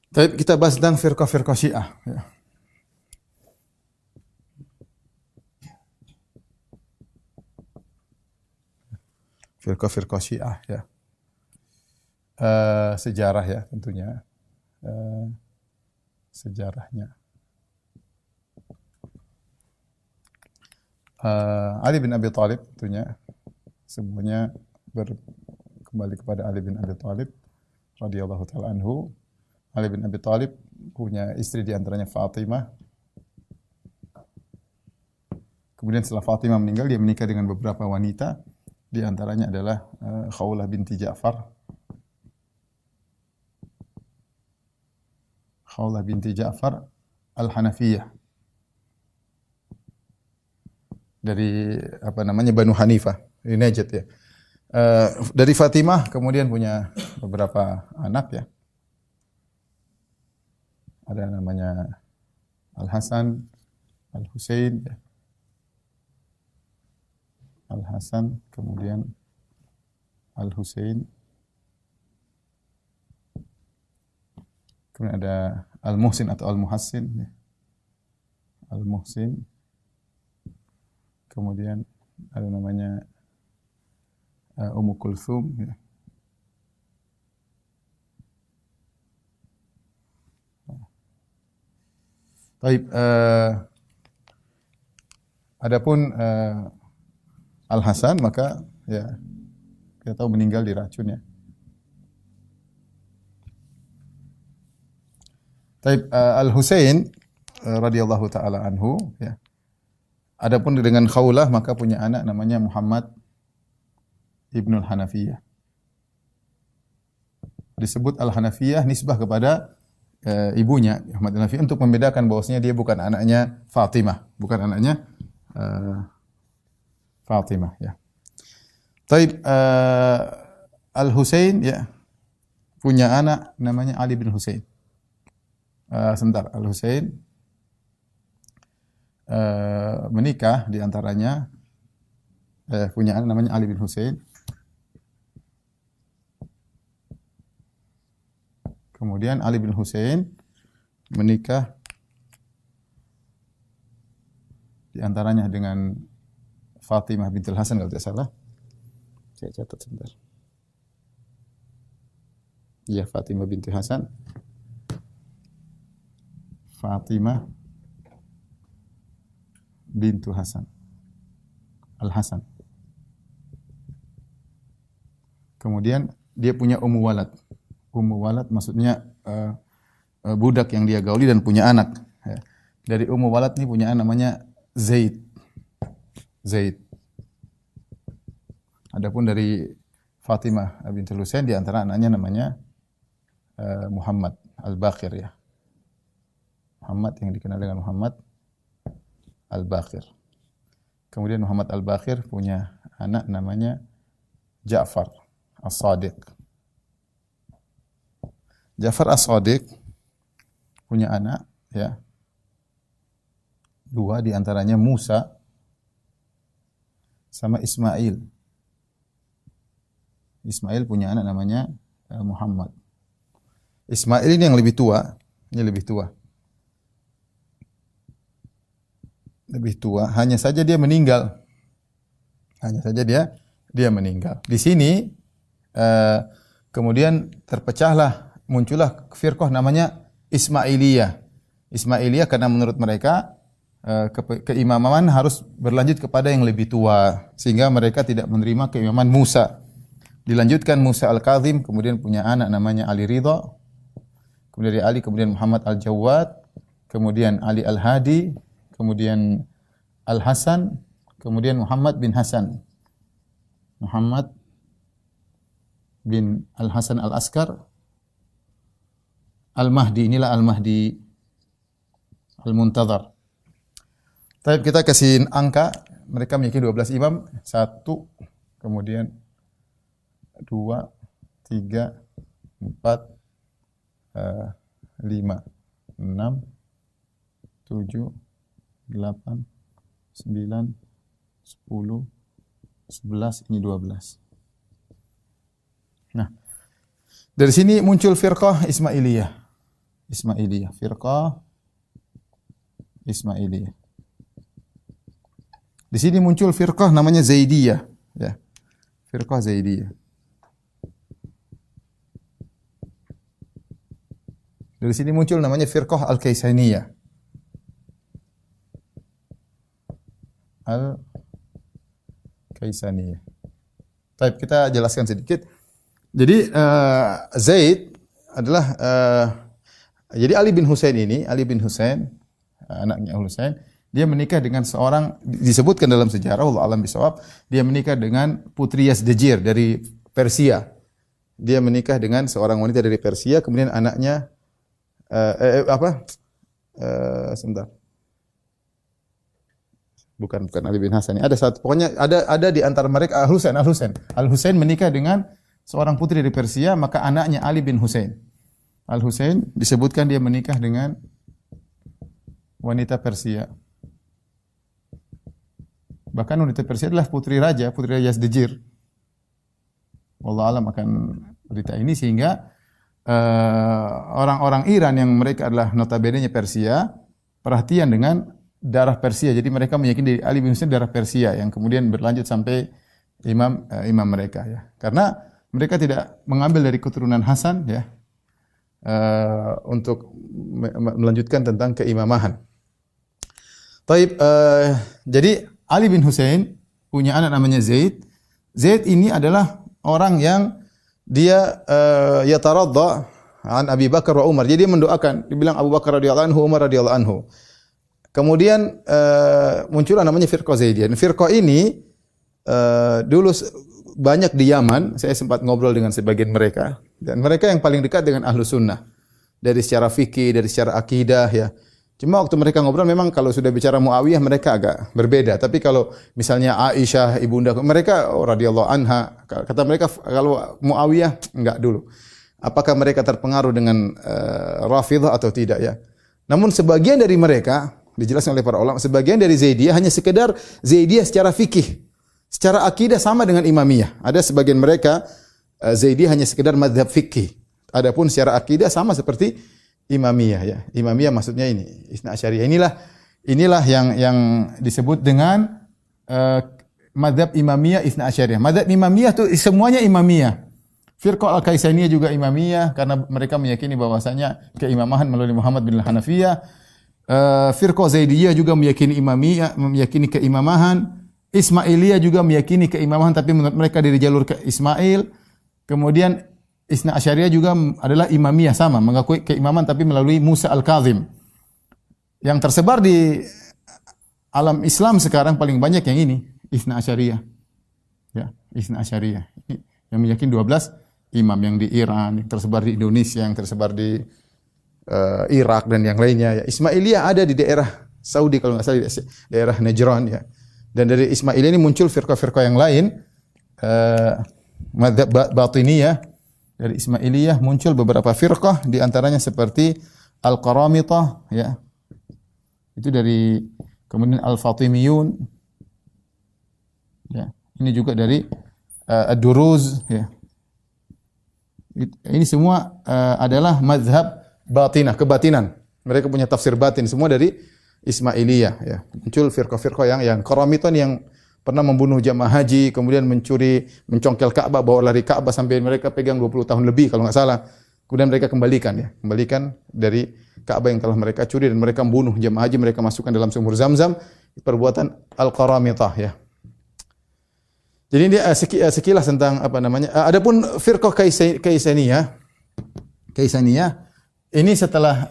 Tapi kita bahas tentang firqah Syiah ya. Firqah Syiah ya. Sejarah ya tentunya. Sejarahnya. Ali bin Abi Thalib tentunya semuanya kembali kepada Ali bin Abi Thalib radhiyallahu taala anhu. Ali bin Abi Thalib punya istri di antaranya Fatimah. Kemudian setelah Fatimah meninggal, dia menikah dengan beberapa wanita, di antaranya adalah Khawlah binti Ja'far. Khawlah binti Ja'far Al-Hanafiyah. Dari Banu Hanifah, di Najd ya. Dari Fatimah kemudian punya beberapa anak ya. Ada namanya Al-Hasan, Al-Husain ya. Al-Hasan kemudian Al-Husain. Kemudian ada Al-Muhsin atau Al-Muhassin ya. Al-Muhsin. Kemudian ada namanya Ummu Kulthum ya. Baik, adapun Al-Hasan maka ya kita tahu meninggal diracun ya. Baik, Al-Husain radhiyallahu taala anhu ya. Adapun dengan Khawlah maka punya anak namanya Muhammad Ibnul Hanafiyah. Disebut Al-Hanafiyah nisbah kepada ibunya Muhammad Al-Hanafiyah untuk membedakan bahwasanya dia bukan anaknya Fatimah, Fatimah ya. Taib, Al-Husain ya punya anak namanya Ali bin Husain. Sebentar, Al-Husain menikah di antaranya punya anak namanya Ali bin Husain. Kemudian Ali bin Husain menikah di antaranya dengan Fatimah bintul Hasan kalau tidak salah. Saya catat sebentar. Iya, Fatimah binti Hasan. Fatimah bintu Hasan. Al-Hasan. Kemudian dia punya ummu walad. Ummu walad maksudnya budak yang dia gauli dan punya anak. Dari ummu walad ini punya anak namanya Zaid. Zaid. Adapun dari Fatimah bintul Husain di antara anaknya namanya Muhammad Al-Baqir ya. Muhammad yang dikenal dengan Muhammad Al-Baqir. Kemudian Muhammad Al-Baqir punya anak namanya Ja'far As-Sadiq. Ja'far As-Sadiq punya anak ya. Dua di antaranya Musa sama Ismail. Ismail punya anak namanya Muhammad. Ismail ini yang lebih tua, lebih tua. Hanya saja dia meninggal. Dia meninggal. Di sini kemudian muncullah firqah namanya Ismailiyah. Ismailiyah karena menurut mereka keimaman harus berlanjut kepada yang lebih tua, sehingga mereka tidak menerima keimaman Musa. Dilanjutkan Musa Al-Kazim, kemudian punya anak namanya Ali Ridha, kemudian dari Ali kemudian Muhammad Al-Jawad, kemudian Ali Al-Hadi, kemudian Al-Hasan, kemudian Muhammad bin Hasan. Muhammad bin Al-Hasan Al-Askar, Al-Mahdi, inilah Al-Mahdi Al-Muntazar. Tapi kita kasih angka, mereka memiliki 12 imam, 1, kemudian 2, 3, 4, 5, 6, 7, 8, 9, 10, 11, ini 12. Nah, dari sini muncul firqah Ismailiyah. Firqah Ismailiyah. Di sini muncul firqah namanya Zaidiyah, ya. Firqah Zaidiyah. Dari sini muncul namanya firqah Al-Kaisaniyah. Al-Kaisaniyah. Baik, kita jelaskan sedikit. Jadi Zaid adalah jadi Ali bin Husain, anaknya Husain, dia menikah dengan seorang, disebutkan dalam sejarah, wallahu a'lam bishawab, dia menikah dengan putri Yazdajir dari Persia. Dia menikah dengan seorang wanita dari Persia, kemudian anaknya sebentar. Bukan Ali bin Hasan. Pokoknya ada di antara mereka Al-Husain menikah dengan seorang putri dari Persia, maka anaknya Ali bin Husain. Al-Husain disebutkan dia menikah dengan wanita Persia. Bahkan wanita Persia adalah putri raja Yazdajir. Wallahu a'lam akan berita ini, sehingga orang-orang Iran yang mereka adalah notabene-nya Persia perhatian dengan darah Persia. Jadi mereka meyakini Ali bin Husain darah Persia yang kemudian berlanjut sampai imam mereka ya. Karena mereka tidak mengambil dari keturunan Hasan ya untuk melanjutkan tentang keimamahan. Taib, jadi Ali bin Husain punya anak namanya Zaid. Zaid ini adalah orang yang dia yataradda an Abi Bakar wa Umar. Jadi dia mendoakan, dibilang Abu Bakar radhiyallahu anhu, Umar radhiyallahu anhu. Kemudian muncullah namanya firqah Zaidiyah. Firqah ini dulu banyak di Yaman. Saya sempat ngobrol dengan sebagian mereka, dan mereka yang paling dekat dengan ahlu sunnah dari secara fikih, dari secara akidah ya. Cuma waktu mereka ngobrol, memang kalau sudah bicara Muawiyah mereka agak berbeda. Tapi kalau misalnya Aisyah ibunda mereka radhiyallahu anha, kata mereka kalau Muawiyah enggak dulu. Apakah mereka terpengaruh dengan Rafidhah atau tidak ya? Namun sebagian dari mereka, dijelaskan oleh para ulama, sebagian dari Zaidiyah hanya sekedar Zaidiyah secara fikih, secara akidah sama dengan Imamiyah. Ada sebagian mereka Zaidiyah hanya sekedar mazhab fikih. Adapun secara akidah sama seperti Imamiyah ya. Imamiyah maksudnya ini, Itsna Asyariyah. Inilah yang disebut dengan mazhab Imamiyah Itsna Asyariyah. Mazhab Imamiyah itu semuanya Imamiyah. Firqah Al-Kaisaniyah juga Imamiyah karena mereka meyakini bahwasanya keimamahan melalui Muhammad bin Hanafiyah. Firqah Zaidiyah juga meyakini Imamiyah, meyakini keimamahan. Ismailiyah juga meyakini keimamahan tapi menurut mereka dari jalur ke Ismail. Kemudian Itsna Asyariyah juga adalah Imamiyah sama, mengakui keimaman tapi melalui Musa Al-Kazim. Yang tersebar di alam Islam sekarang paling banyak yang ini, Itsna Asyariyah. Ya, Itsna Asyariyah. Yang meyakini 12 imam yang di Iran, yang tersebar di Indonesia, yang tersebar di Irak dan yang lainnya. Ya. Ismailiyah ada di daerah Saudi kalau nggak salah di daerah Najran ya. Dan dari Ismailiyah ini muncul firqah-firqah yang lain, mazhab Batiniyah. Dari Ismailiyah muncul beberapa firqah, di antaranya seperti Al-Qaramitah ya. Itu dari kemudian Al-Fatimiyun. Ya. Ini juga dari Ad-Duruz ya. Ini semua adalah mazhab batinah, kebatinan. Mereka punya tafsir batin semua dari Ismailiyah ya. Muncul firqah-firqah yang Qaramitah yang pernah membunuh jamaah haji, kemudian mencongkel Ka'bah, bawa lari Ka'bah sampai mereka pegang 20 tahun lebih kalau enggak salah. Kemudian mereka kembalikan dari Ka'bah yang telah mereka curi dan mereka membunuh jamaah haji, mereka masukkan dalam sumur Zamzam, perbuatan Al-Qaramitah ya. Jadi ini sekilas tentang apa namanya. Adapun firqah Kaisaniyah ini setelah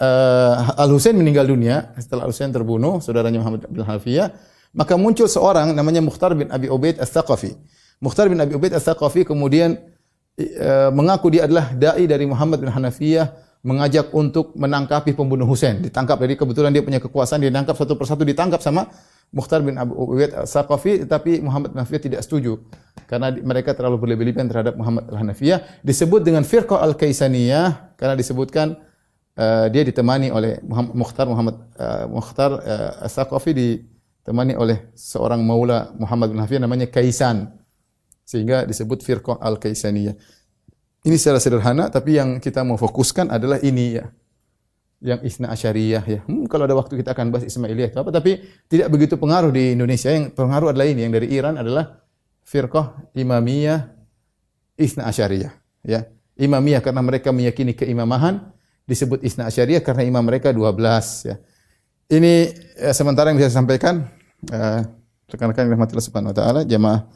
Al-Husain meninggal dunia, setelah Al-Husain terbunuh, saudaranya Muhammad bin Hanafiyah, maka muncul seorang namanya Mukhtar bin Abi Ubaid Ats-Tsaqafi. Mukhtar bin Abi Ubaid Ats-Tsaqafi kemudian mengaku dia adalah dai dari Muhammad bin Hanafiyah, mengajak untuk menangkapi pembunuh Husain. Ditangkap, dari kebetulan dia punya kekuasaan, dia ditangkap satu persatu, ditangkap sama Mukhtar bin Abi Ubaid Ats-Tsaqafi, tetapi Muhammad bin Hanafiyah tidak setuju karena mereka terlalu berlebihan terhadap Muhammad bin Hanafiyah. Disebut dengan firqah Al-Kaisaniyah karena disebutkan dia ditemani oleh Mukhtar Ats-Tsaqafi, ditemani oleh seorang maula Muhammad bin Hanafiyah namanya Kaisan, sehingga disebut firqah Al-Kaisaniyah. Ini secara sederhana, tapi yang kita mau fokuskan adalah ini ya, yang Itsna Asyariyah ya. Kalau ada waktu kita akan bahas Ismailiyah itu apa, tapi tidak begitu pengaruh di Indonesia. Yang pengaruh adalah ini, yang dari Iran adalah firqah Imamiyah Itsna Asyariyah ya. Imamiyah karena mereka meyakini keimamahan, disebut Itsna Asyariyah karena imam mereka 12 ya. Ini sementara yang bisa saya sampaikan, rekan-rekan yang dirahmati Allah Subhanahu wa taala, jamaah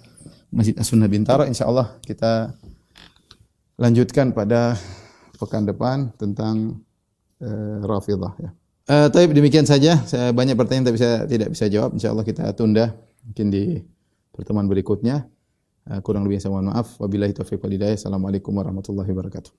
Masjid As-Sunnah Bintaro, insyaallah kita lanjutkan pada pekan depan tentang Rafidhah ya. Tapi demikian saja. Saya banyak pertanyaan tapi saya tidak bisa jawab. Insyaallah kita tunda mungkin di pertemuan berikutnya. Kurang lebihnya saya mohon maaf. Wabillahi taufiq wal hidayah. Assalamualaikum warahmatullahi wabarakatuh.